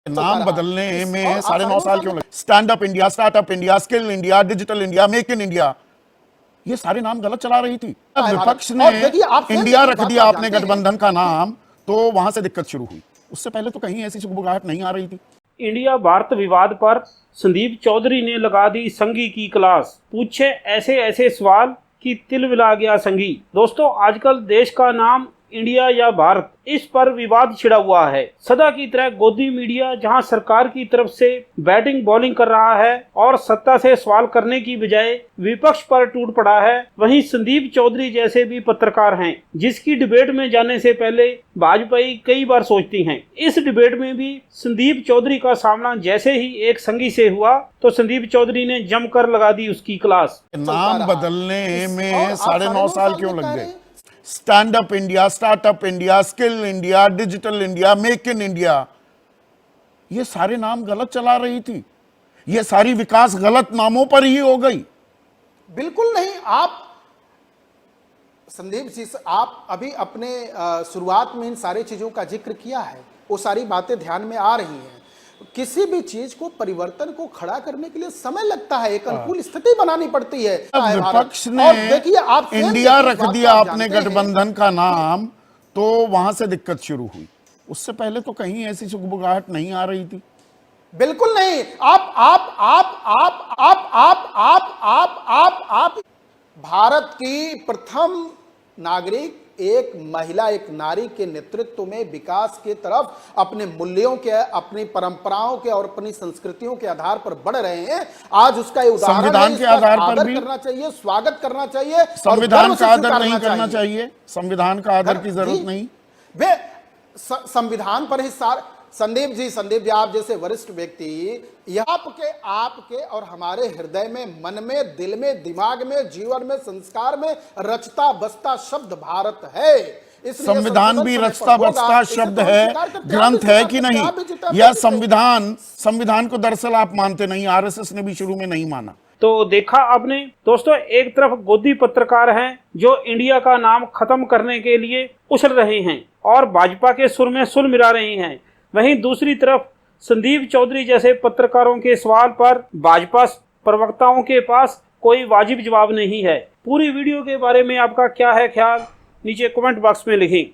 नाम बदलने में 9.5 साल क्यों लगे? Stand up India, startup India, skill India, digital India, make in India, ये सारे नाम गलत चला रही थी। विपक्ष ने इंडिया रख दिया आपने गठबंधन का नाम, तो वहां से दिक्कत शुरू हुई। उससे पहले तो कहीं ऐसी सुगबुगाहट नहीं आ रही थी। इंडिया भारत विवाद पर संदीप चौधरी ने लगा दी संघी की क्लास, पूछे ऐसे ऐसे सवाल कि तिल मिला गया संघी। दोस्तों, आजकल देश का नाम इंडिया या भारत, इस पर विवाद छिड़ा हुआ है। सदा की तरह गोदी मीडिया जहां सरकार की तरफ से बैटिंग बॉलिंग कर रहा है और सत्ता से सवाल करने की बजाय विपक्ष पर टूट पड़ा है, वहीं संदीप चौधरी जैसे भी पत्रकार हैं जिसकी डिबेट में जाने से पहले भाजपाई कई बार सोचती हैं। इस डिबेट में भी संदीप चौधरी का सामना जैसे ही एक संघी से हुआ तो संदीप चौधरी ने जमकर लगा दी उसकी क्लास। नाम बदलने में 9.5 साल क्यों लग गए? Stand up India, startup India, skill India, digital India, make in India, ये सारे नाम गलत चला रही थी। ये सारी विकास गलत नामों पर ही हो गई। बिल्कुल नहीं। आप संदीप जी, आप अभी अपने शुरुआत में इन सारी चीजों का जिक्र किया है, वो सारी बातें ध्यान में आ रही हैं। किसी भी चीज को, परिवर्तन को खड़ा करने के लिए समय लगता है, एक अनुकूल स्थिति बनानी पड़ती है। विपक्ष ने देखिए, आप इंडिया रख दिया आपने गठबंधन का नाम, तो वहां से दिक्कत शुरू हुई। उससे पहले तो कहीं ऐसी सुगबुगाहट नहीं आ रही थी। बिल्कुल नहीं। आप भारत की प्रथम नागरिक, एक महिला, एक नारी के नेतृत्व में विकास की तरफ अपने मूल्यों के, अपनी परंपराओं के और अपनी संस्कृतियों के आधार पर बढ़ रहे हैं। आज उसका ये उदाहरण संविधान के आधार पर भी करना चाहिए, स्वागत करना चाहिए। संविधान का आदर नहीं करना चाहिए। संविधान का आदर की जरूरत नहीं। वे संविधान पर ही संदीप जी, आप जैसे वरिष्ठ व्यक्ति, यह आपके और हमारे हृदय में, मन में, दिल में, दिमाग में, जीवन में, संस्कार में रचता बसता शब्द भारत है। संविधान भी रचता बसता शब्द है, ग्रंथ है कि नहीं? यह संविधान को दरअसल आप मानते नहीं, आरएसएस ने भी शुरू में नहीं माना। तो देखा आपने दोस्तों, एक तरफ गोदी पत्रकार हैं जो इंडिया का नाम खत्म करने के लिए उछल रहे हैं और भाजपा के सुर में सुर मिला रहे हैं, वहीं दूसरी तरफ संदीप चौधरी जैसे पत्रकारों के सवाल पर भाजपा प्रवक्ताओं के पास कोई वाजिब जवाब नहीं है। पूरी वीडियो के बारे में आपका क्या है ख्याल, नीचे कमेंट बॉक्स में लिखें।